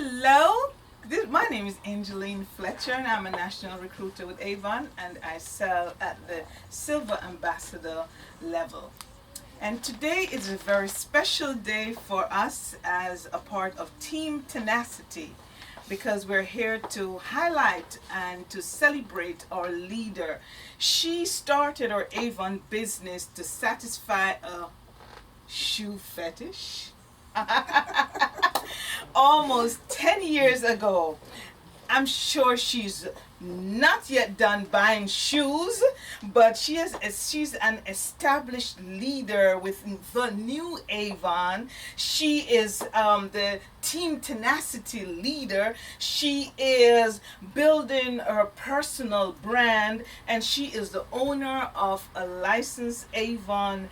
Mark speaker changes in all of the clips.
Speaker 1: Hello, my name is Angeline Fletcher, and I'm a national recruiter with Avon, and I sell at the Silver Ambassador level. And today is a very special day for us as a part of Team Tenacity, because we're here to highlight and to celebrate our leader. She started her Avon business to satisfy a shoe fetish almost 10 years ago. I'm sure she's not yet done buying shoes, but she's an established leader with the new Avon. She is the Team Tenacity leader. She is building her personal brand, and she is the owner of a licensed Avon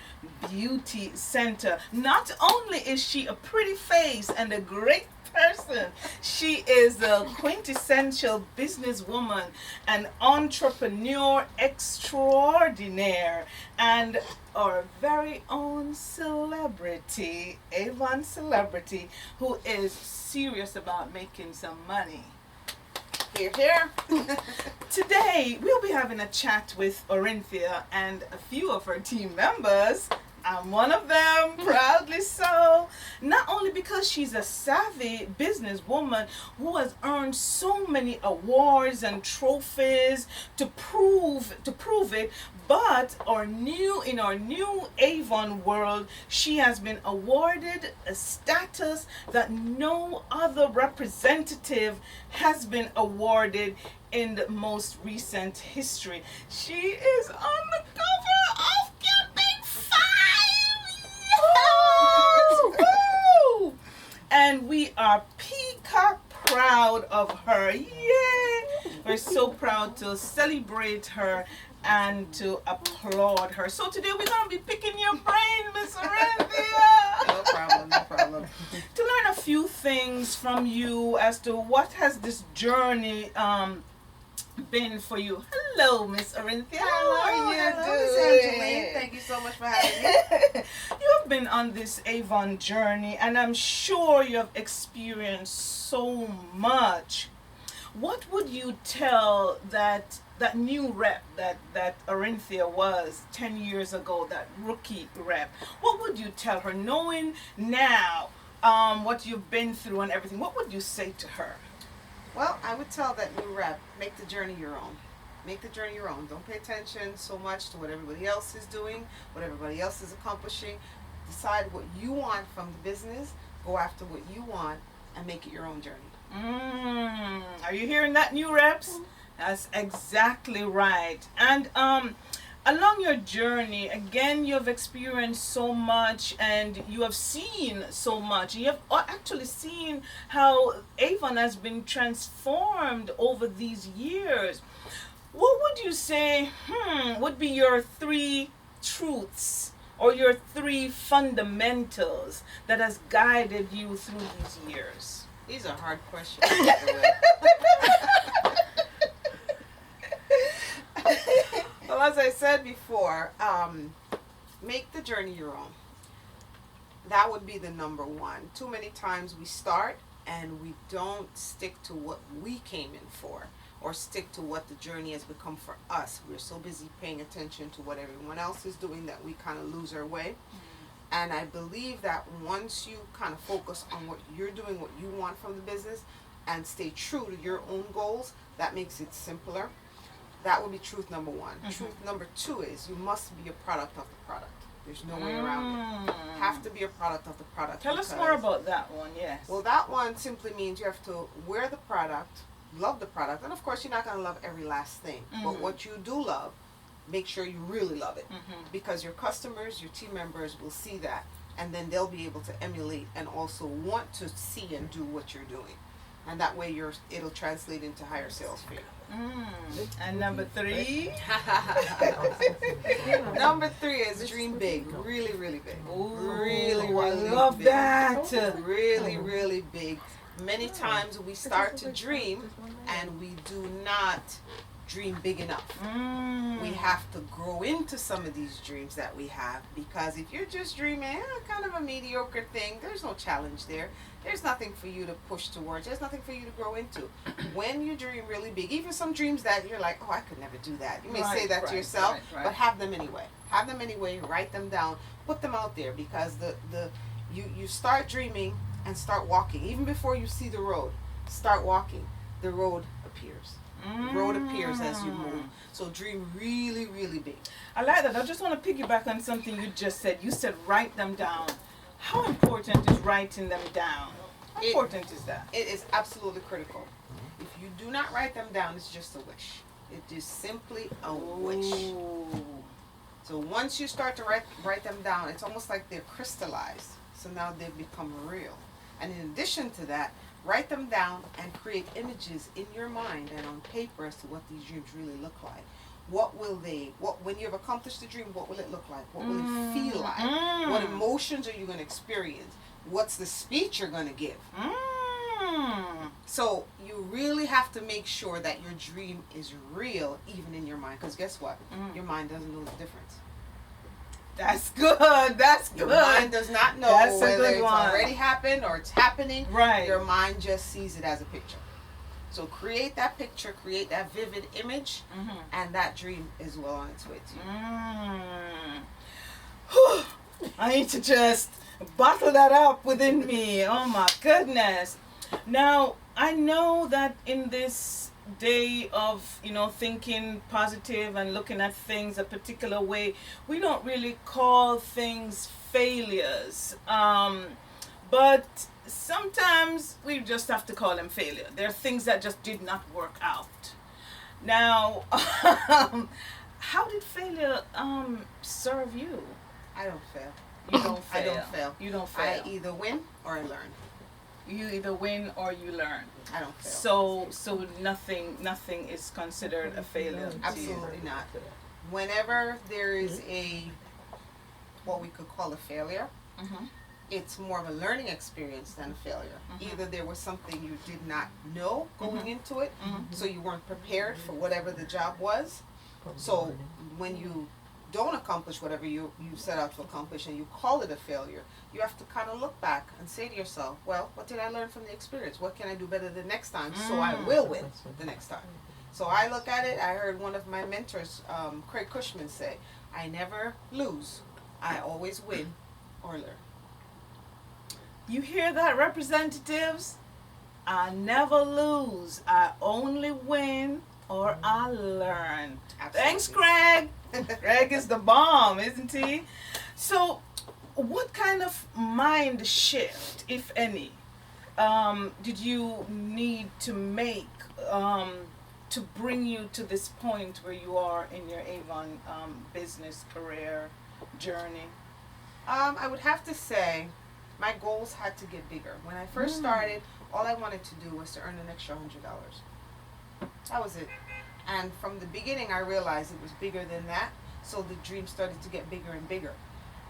Speaker 1: beauty center. Not only is she a pretty face and a great person, she is a quintessential businesswoman, an entrepreneur extraordinaire, and our very own celebrity, Avon celebrity, who is serious about making some money. Here, here. Today, we'll be having a chat with Orenthia and a few of her team members. I'm one of them, proudly so. Not only because she's a savvy businesswoman who has earned so many awards and trophies to prove it, but in our new Avon world, she has been awarded a status that no other representative has been awarded in the most recent history. She is on the cover of Woo! And we are peacock proud of her. Yay! We're so proud to celebrate her and to applaud her. So today we're going to be picking your brain, Miss Orenthia.
Speaker 2: No problem, no problem.
Speaker 1: To learn a few things from you as to what has this journey been for you. Hello, Miss Orenthia. How are you doing?
Speaker 2: Angeline. Thank you so much for having me.
Speaker 1: You have been on this Avon journey, and I'm sure you have experienced so much. What would you tell that new rep that Orenthia was 10 years ago, that rookie rep? What would you tell her, knowing now what you've been through and everything? What would you say to her?
Speaker 2: Well, I would tell that new rep, make the journey your own. Make the journey your own. Don't pay attention so much to what everybody else is doing, what everybody else is accomplishing. Decide what you want from the business, go after what you want, and make it your own journey.
Speaker 1: Are you hearing that, new reps? That's exactly right. And along your journey, again, you have experienced so much, and you have seen so much. You have actually seen how Avon has been transformed over these years. What would you say would be your 3 truths or your 3 fundamentals that has guided you through these years?
Speaker 2: These are hard questions, by the way. Well, as I said before, make the journey your own. That would be the number one. Too many times we start and we don't stick to what we came in for, or stick to what the journey has become for us. We're so busy paying attention to what everyone else is doing that we kind of lose our way. And I believe that once you kind of focus on what you're doing, what you want from the business, and stay true to your own goals, that makes it simpler. That would be truth number 1. Truth number 2 is you must be a product of the product. There's no way around it. Have to be a product of the product.
Speaker 1: Tell us more about that one, yes.
Speaker 2: Well, that one simply means you have to wear the product, love the product, and of course you're not going to love every last thing. But what you do love, make sure you really love it. Because your customers, your team members will see that, and then they'll be able to emulate and also want to see and do what you're doing. And that way it'll translate into higher sales for you.
Speaker 1: And number 3?
Speaker 2: Number 3 is dream big. Really, really big.
Speaker 1: Ooh,
Speaker 2: really,
Speaker 1: I
Speaker 2: really
Speaker 1: love
Speaker 2: big.
Speaker 1: that.
Speaker 2: Really, really big. Many times we start to dream and we do not dream big enough. We have to grow into some of these dreams that we have, because if you're just dreaming kind of a mediocre thing, there's no challenge there. There's nothing for you to push towards. There's nothing for you to grow into. When you dream really big, even some dreams that you're like, oh, I could never do that. You may say that to yourself, but have them anyway. Have them anyway. Write them down. Put them out there, because you start dreaming and start walking. Even before you see the road, start walking. The road appears. The road appears as you move. So dream really, really big.
Speaker 1: I like that. I just want to piggyback on something you just said. You said write them down. How important is writing them down? How important is that?
Speaker 2: It is absolutely critical. If you do not write them down, it's just a wish. It is simply a wish. So once you start to write them down, it's almost like they're crystallized. So now they've become real. And in addition to that, write them down and create images in your mind and on paper as to what these dreams really look like. When you've accomplished the dream, what will it look like? What will it feel like? What emotions are you going to experience? What's the speech you're going to give? So you really have to make sure that your dream is real, even in your mind. Because guess what? Your mind doesn't know the difference.
Speaker 1: That's good. That's good.
Speaker 2: Your mind does not know whether it's already happened or it's happening.
Speaker 1: Right.
Speaker 2: Your mind just sees it as a picture. So create that picture, create that vivid image, and that dream is well on its way to you.
Speaker 1: I need to just bottle that up within me. Oh my goodness. Now, I know that in this day of, thinking positive and looking at things a particular way, we don't really call things failures. But sometimes we just have to call them failure. There are things that just did not work out. Now, how did failure serve you?
Speaker 2: I don't fail.
Speaker 1: You don't fail.
Speaker 2: I don't fail.
Speaker 1: You don't fail.
Speaker 2: I either win or I learn.
Speaker 1: You either win or you learn.
Speaker 2: I don't fail.
Speaker 1: So nothing is considered a failure.
Speaker 2: Absolutely not. Whenever there is what we could call a failure, it's more of a learning experience than a failure. Either there was something you did not know going into it, so you weren't prepared for whatever the job was. So when you don't accomplish whatever you set out to accomplish and you call it a failure, you have to kind of look back and say to yourself, well, what did I learn from the experience? What can I do better the next time so I will win the next time? So I look at it, I heard one of my mentors, Craig Cushman, say, I never lose, I always win or learn.
Speaker 1: You hear that, representatives? I never lose, I only win or I learn. Absolutely. Thanks, Craig. Craig is the bomb, isn't he? So, what kind of mind shift, if any, did you need to make to bring you to this point where you are in your Avon business career journey?
Speaker 2: I would have to say my goals had to get bigger. When I first started, all I wanted to do was to earn an extra $100. That was it. And from the beginning, I realized it was bigger than that. So the dream started to get bigger and bigger.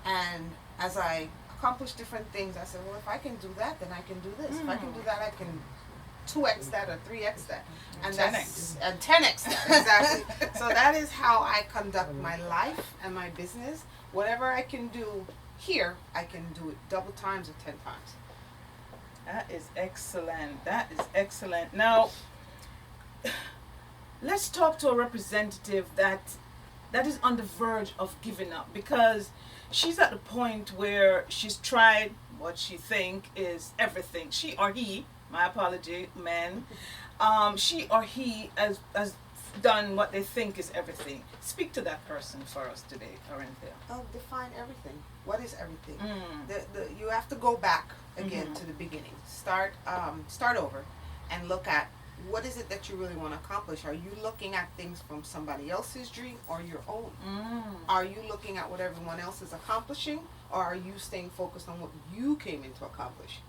Speaker 2: And as I accomplished different things, I said, well, if I can do that, then I can do this. If I can do that, I can 2x that or 3x that. And
Speaker 1: 10x.
Speaker 2: And 10x that, exactly. So that is how I conduct my life and my business. Whatever I can do here, I can do it double times or 10 times.
Speaker 1: That is excellent. That is excellent. Now, let's talk to a representative that is on the verge of giving up, because she's at the point where she's tried what she think is everything. She or he, my apology, men, she or he has done what they think is everything. Speak to that person for us today, Orenthia.
Speaker 2: Oh, define everything. What is everything? You have to go back again to the beginning. Start over and look at what is it that you really want to accomplish. Are you looking at things from somebody else's dream or your own? Are you looking at what everyone else is accomplishing, or are you staying focused on what you came in to accomplish?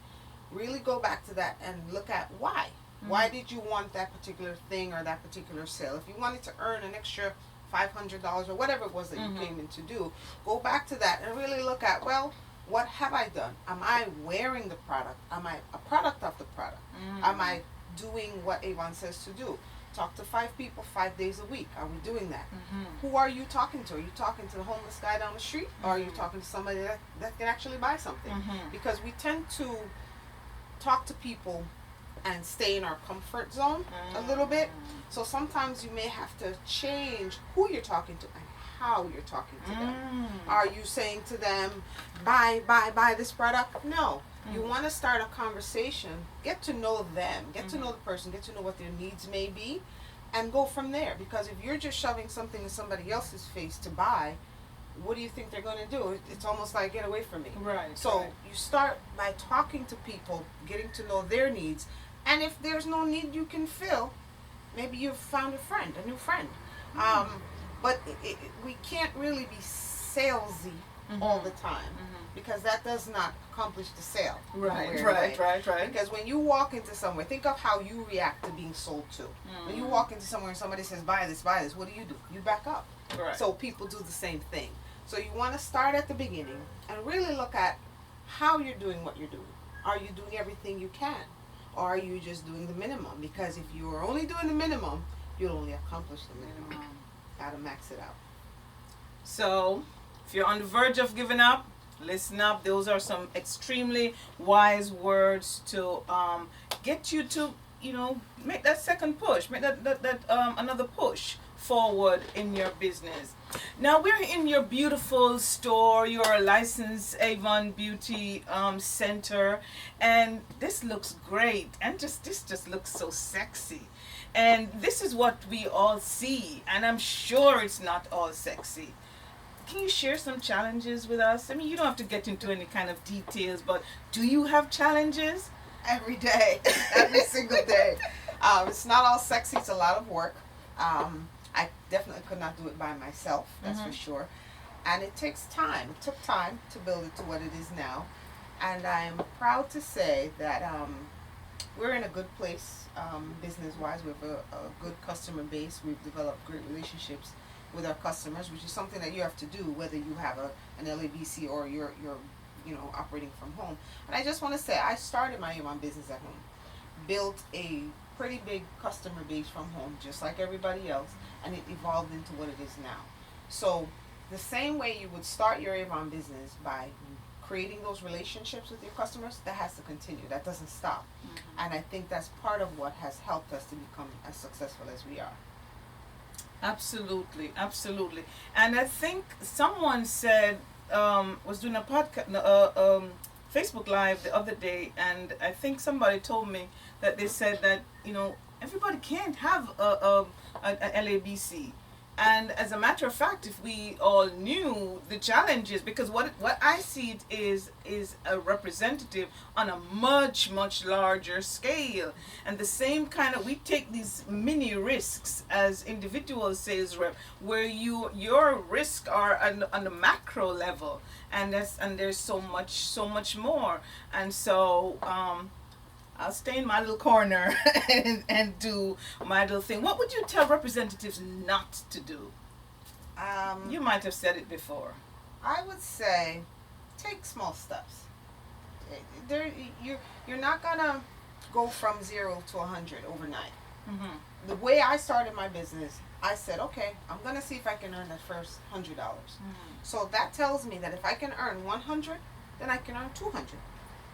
Speaker 2: Really go back to that and look at why. Why did you want that particular thing or that particular sale? If you wanted to earn an extra $500 or whatever it was that you came in to do, go back to that and really look at, well, what have I done? Am I wearing the product? Am I a product of the product? Am I doing what Avon says to do? Talk to 5 people 5 days a week. Are we doing that?
Speaker 1: Mm-hmm.
Speaker 2: Who are you talking to? Are you talking to the homeless guy down the street? Or are you talking to somebody that can actually buy something?
Speaker 1: Mm-hmm.
Speaker 2: Because we tend to talk to people and stay in our comfort zone a little bit. So sometimes you may have to change who you're talking to and how you're talking to them. Are you saying to them, buy this product? No. You want to start a conversation, get to know them, get to know the person, get to know what their needs may be, and go from there. Because if you're just shoving something in somebody else's face to buy, what do you think they're going to do? It's almost like, get away from me.
Speaker 1: Right.
Speaker 2: So
Speaker 1: right.
Speaker 2: you start by talking to people, getting to know their needs, and if there's no need you can fill, maybe you've found a new friend. But we can't really be salesy all the time, because that does not accomplish the sale.
Speaker 1: Right.
Speaker 2: Because when you walk into somewhere, think of how you react to being sold to. When you walk into somewhere and somebody says, buy this, what do? You back up.
Speaker 1: Right.
Speaker 2: So people do the same thing. So you want to start at the beginning and really look at how you're doing what you're doing. Are you doing everything you can? Or are you just doing the minimum? Because if you are only doing the minimum, you'll only accomplish the minimum. Gotta max it out.
Speaker 1: So, if you're on the verge of giving up, listen up. Those are some extremely wise words to get you to, make that second push, make that another push forward in your business. Now we're in your beautiful store, your licensed Avon Beauty Center, and this looks great, and this just looks so sexy. And this is what we all see, and I'm sure it's not all sexy. Can you share some challenges with us? I mean, you don't have to get into any kind of details, but do you have challenges?
Speaker 2: Every day, every single day. It's not all sexy, it's a lot of work. I definitely could not do it by myself, that's for sure. And it takes time. It took time to build it to what it is now. And I'm proud to say that we're in a good place business-wise. We have a good customer base. We've developed great relationships with our customers, which is something that you have to do whether you have an LABC or you're operating from home. And I just want to say, I started my Avon business at home, built a pretty big customer base from home, just like everybody else, and it evolved into what it is now. So the same way you would start your Avon business by creating those relationships with your customers, that has to continue. That doesn't stop. And I think that's part of what has helped us to become as successful as we are.
Speaker 1: Absolutely. And I think someone said, was doing a podcast, Facebook Live the other day, and I think somebody told me that they said that, everybody can't have a LABC. And as a matter of fact, if we all knew the challenges, because what I see it is a representative on a much larger scale, and the same kind of, we take these mini risks as individual sales rep, where your risks are on the macro level, and there's so much more, and so I'll stay in my little corner and do my little thing. What would you tell representatives not to do? You might have said it before.
Speaker 2: I would say, take small steps. You're not gonna go from 0 to 100 overnight. The way I started my business, I said, okay, I'm gonna see if I can earn that first $100. So that tells me that if I can earn 100, then I can earn 200,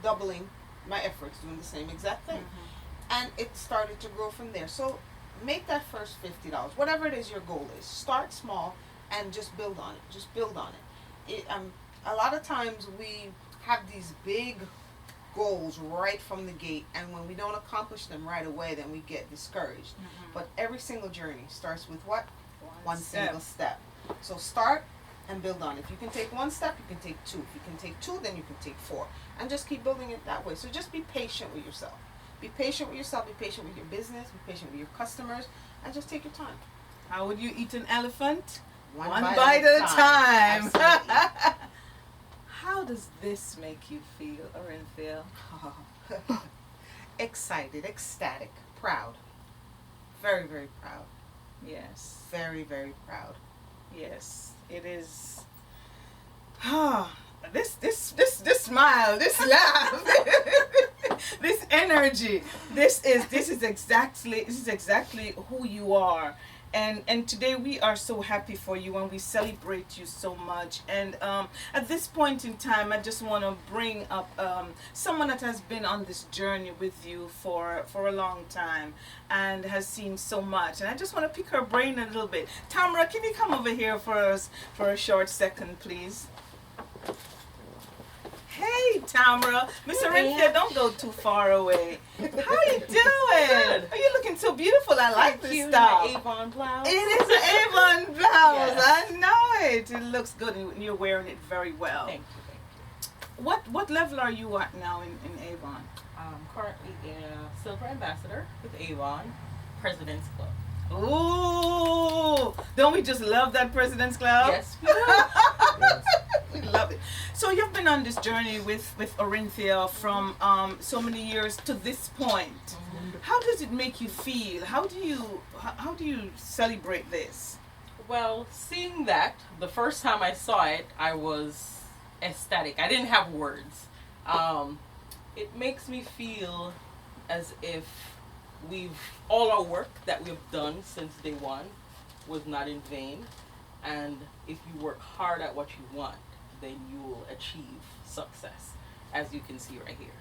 Speaker 2: doubling my efforts, doing the same exact thing. And it started to grow from there. So make that first $50, whatever it is your goal is. Start small and just build on it. A lot of times we have these big goals right from the gate, and when we don't accomplish them right away, then we get discouraged. But every single journey starts with what? One single step. So start and build on it. If you can take one step, you can take two. If you can take two, then you can take four. And just keep building it that way. So just be patient with yourself. Be patient with yourself, be patient with your business, be patient with your customers, and just take your time.
Speaker 1: How would you eat an elephant?
Speaker 2: One
Speaker 1: bite at a time.
Speaker 2: Absolutely.
Speaker 1: How does this make you feel, Orenthia?
Speaker 2: Excited, ecstatic, proud. Very, very proud.
Speaker 1: Yes.
Speaker 2: Very, very proud.
Speaker 1: Yes, it is. this smile, this laugh, this energy. This is exactly who you are. And today we are so happy for you and we celebrate you so much. And at this point in time, I just want to bring up someone that has been on this journey with you for a long time and has seen so much. And I just want to pick her brain a little bit. Tamra, can you come over here for us for a short second, please? Hey, Tamra. Miss Orenthia, don't go too far away. How you doing? Oh, you're looking so beautiful. I like this stuff.
Speaker 3: An Avon blouse.
Speaker 1: It is an Avon blouse.
Speaker 3: Yes.
Speaker 1: I know it. It looks good and you're wearing it very well.
Speaker 3: Thank you.
Speaker 1: What level are you at now in Avon?
Speaker 3: I'm currently a silver ambassador with Avon President's Club.
Speaker 1: Ooh, don't we just love that President's Club?
Speaker 3: Yes, we do.
Speaker 1: We love it. So you've been on this journey with Orenthia from so many years to this point. How does it make you feel? How do you celebrate this?
Speaker 3: Well, seeing that, the first time I saw it, I was ecstatic. I didn't have words. It makes me feel as if all our work that we've done since day one was not in vain. And if you work hard at what you want, then you will achieve success, as you can see right here.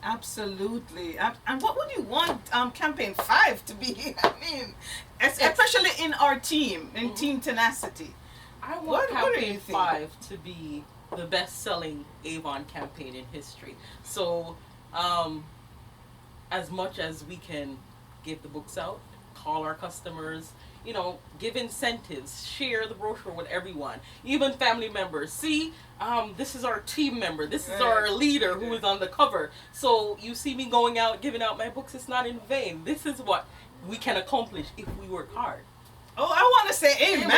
Speaker 1: Absolutely. And what would you want campaign 5 to be? I mean, especially in our team, in Team Tenacity.
Speaker 3: I want
Speaker 1: What do you
Speaker 3: campaign
Speaker 1: think?
Speaker 3: 5 to be the best-selling Avon campaign in history. So, as much as we can give the books out, call our customers, give incentives, share the brochure with everyone, even family members. See, this is our team member, this is our leader who is on the cover. So you see me going out, giving out my books, it's not in vain. This is what we can accomplish if we work hard.
Speaker 1: Oh, I want to say amen.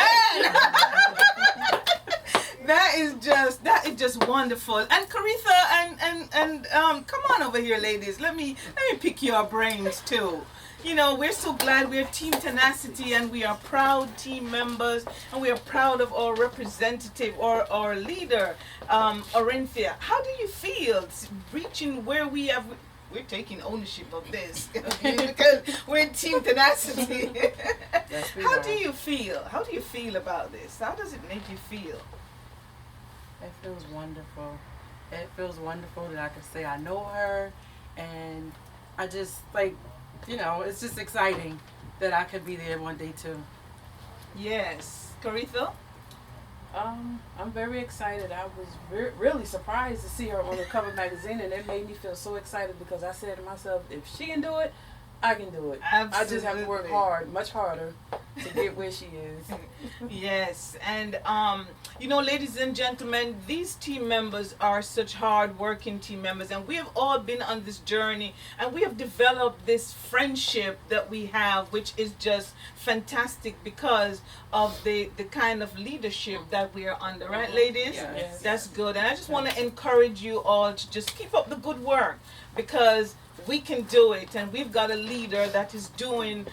Speaker 1: That is just wonderful. And Caritha and come on over here, ladies. Let me pick your brains too. We're so glad we're Team Tenacity and we are proud team members and we are proud of our representative or our leader, Orenthia. How do you feel reaching where we're taking ownership of this because we're Team Tenacity.
Speaker 4: Yes,
Speaker 1: How do you feel? How do you feel about this? How does it make you feel?
Speaker 4: It feels wonderful. It feels wonderful that I can say I know her, and I just it's just exciting that I could be there one day too.
Speaker 1: Yes. Caritha?
Speaker 5: I'm very excited. I was really surprised to see her on the cover magazine, and it made me feel so excited because I said to myself, if she can do it, I can do it.
Speaker 1: Absolutely.
Speaker 5: I just have to work hard, much harder, to get where she is.
Speaker 1: Yes, and ladies and gentlemen, these team members are such hard-working team members, and we have all been on this journey, and we have developed this friendship that we have, which is just fantastic because of the kind of leadership that we are under, right, ladies?
Speaker 3: Yes.
Speaker 1: That's good, and I just want to encourage you all to just keep up the good work because we can do it, and we've got a leader that is doing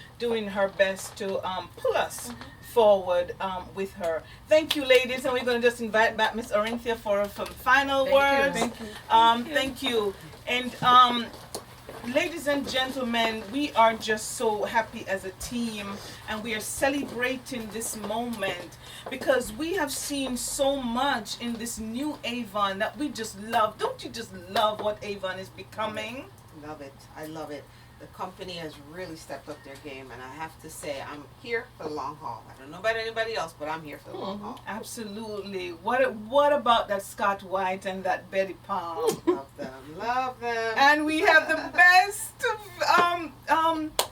Speaker 1: her best to pull us forward with her. Thank you, ladies, and we're going to just invite back Miss Orenthia for final words.
Speaker 4: Thank you.
Speaker 1: Thank you. And ladies and gentlemen, we are just so happy as a team, and we are celebrating this moment because we have seen so much in this new Avon that we just love. Don't you just love what Avon is becoming?
Speaker 2: Love it. I love it. The company has really stepped up their game, and I have to say, I'm here for the long haul. I don't know about anybody else, but I'm here for the long haul.
Speaker 1: Absolutely. What about that Scott White and that Betty Palm?
Speaker 2: Love them. Love them.
Speaker 1: And we have the best,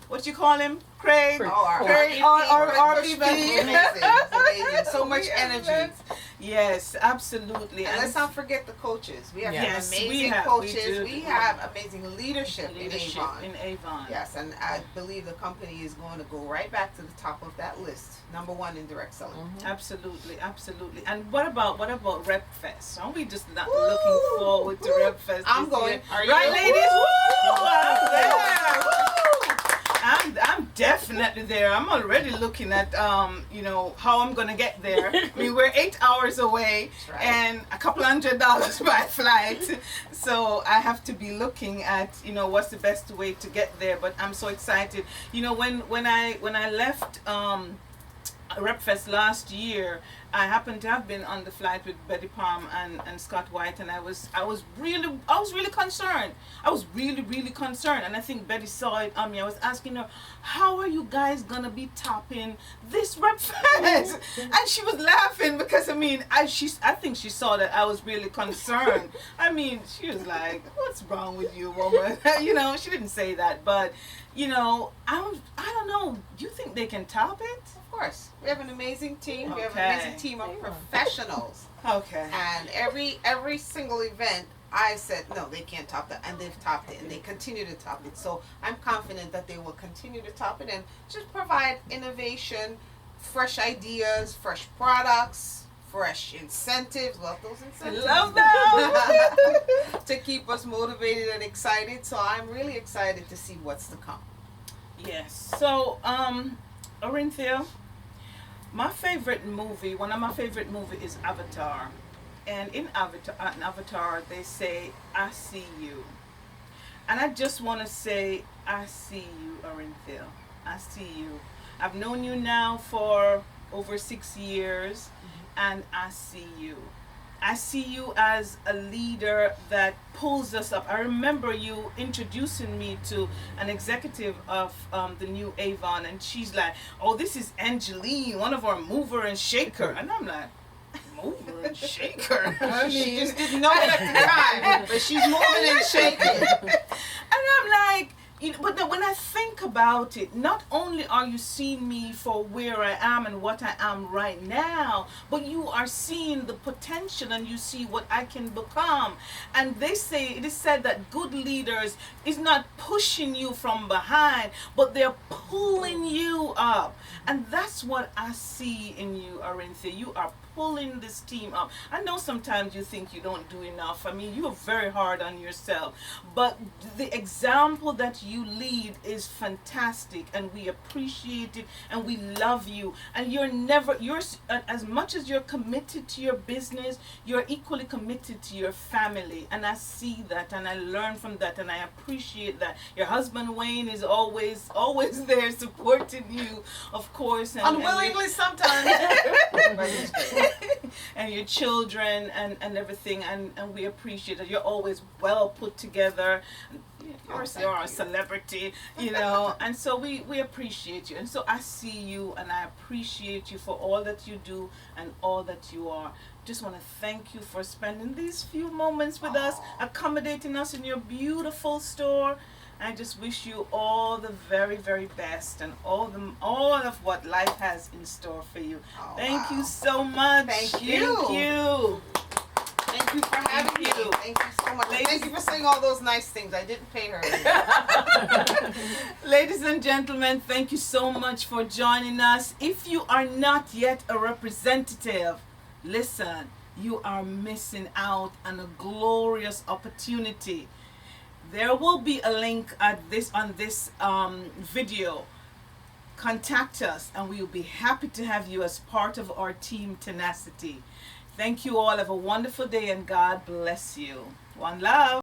Speaker 1: what you call him? Craig?
Speaker 2: Oh, our
Speaker 1: Craig,
Speaker 2: RVP.
Speaker 1: our
Speaker 2: It's
Speaker 1: RVP.
Speaker 2: amazing. It's amazing. So much
Speaker 1: We have
Speaker 2: energy.
Speaker 1: that. Yes, absolutely.
Speaker 2: And let's not forget the coaches. We have
Speaker 1: Yes,
Speaker 2: some
Speaker 1: we
Speaker 2: amazing
Speaker 1: have. We
Speaker 2: coaches.
Speaker 1: do.
Speaker 2: We have amazing leadership in Avon.
Speaker 1: in Avon.
Speaker 2: Yes, and I believe the company is going to go right back to the top of that list. Number 1 in direct selling.
Speaker 1: Absolutely, absolutely. And what about Rep Fest? Aren't we just not looking forward to Rep Fest?
Speaker 2: I'm
Speaker 1: this
Speaker 2: going.
Speaker 1: year?
Speaker 2: Are you?
Speaker 1: Right, ladies? Woo! I'm there. Woo! I'm definitely there. I'm already looking at how I'm gonna get there. I mean, we're 8 hours away,
Speaker 2: That's right.
Speaker 1: and a couple $100 by flight. So I have to be looking at what's the best way to get there. But I'm so excited. When I left RepFest last year, I happened to have been on the flight with Betty Palm and Scott White, and I was really concerned. I was really concerned, and I think Betty saw it on me. I was asking her, "How are you guys gonna be topping this RepFest?" And she was laughing because I think she saw that I was really concerned. I mean, she was like, "What's wrong with you, woman?" She didn't say that, but I don't know. Do you think they can top it?
Speaker 2: Of course. We have an amazing team. We have an
Speaker 1: Okay.
Speaker 2: amazing team of professionals.
Speaker 1: Okay.
Speaker 2: And every single event, I said, no, they can't top that. And they've topped it. And they continue to top it. So I'm confident that they will continue to top it and just provide innovation, fresh ideas, fresh products, fresh incentives. Love those incentives.
Speaker 1: Love that.
Speaker 2: To keep us motivated and excited. So I'm really excited to see what's to come.
Speaker 1: Yes. So, Orenthia, one of my favorite movie is Avatar. And in Avatar, they say, "I see you." And I just want to say, I see you, Orenthia. I see you. I've known you now for over 6 years, and I see you. I see you as a leader that pulls us up. I remember you introducing me to an executive of the new Avon, and she's like, "Oh, this is Angeline, one of our mover and shaker." And I'm like, "Mover and shaker?" I
Speaker 2: She
Speaker 1: mean,
Speaker 2: just didn't know it at the time, but she's moving and shaking.
Speaker 1: and I'm like, but then when I think about it, not only are you seeing me for where I am and what I am right now, but you are seeing the potential and you see what I can become. And it is said that good leaders is not pushing you from behind, but they're pulling you up. And that's what I see in you, Orenthia. You are pulling this team up. I know sometimes you think you don't do enough. I mean, you are very hard on yourself. But the example that you lead is fantastic, and we appreciate it, and we love you. And you're as much as you're committed to your business, you're equally committed to your family. And I see that, and I learn from that, and I appreciate that. Your husband Wayne is always there supporting you, of course.
Speaker 2: Unwillingly sometimes. But he's great.
Speaker 1: And your children and everything, and we appreciate that. You're always well put together. You're a celebrity, and so we appreciate you. And so I see you, and I appreciate you for all that you do and all that you are. Just want to thank you for spending these few moments with us, accommodating us in your beautiful store. I just wish you all the very, very best, and all of what life has in store for you. Thank you so much.
Speaker 2: Thank you. Thank you for having me. Thank you so much. Thank you for saying all those nice things. I didn't pay her.
Speaker 1: Ladies and gentlemen, thank you so much for joining us. If you are not yet a representative, listen, you are missing out on a glorious opportunity. There will be a link on this video. Contact us, and we will be happy to have you as part of our Team Tenacity. Thank you all. Have a wonderful day, and God bless you. One love.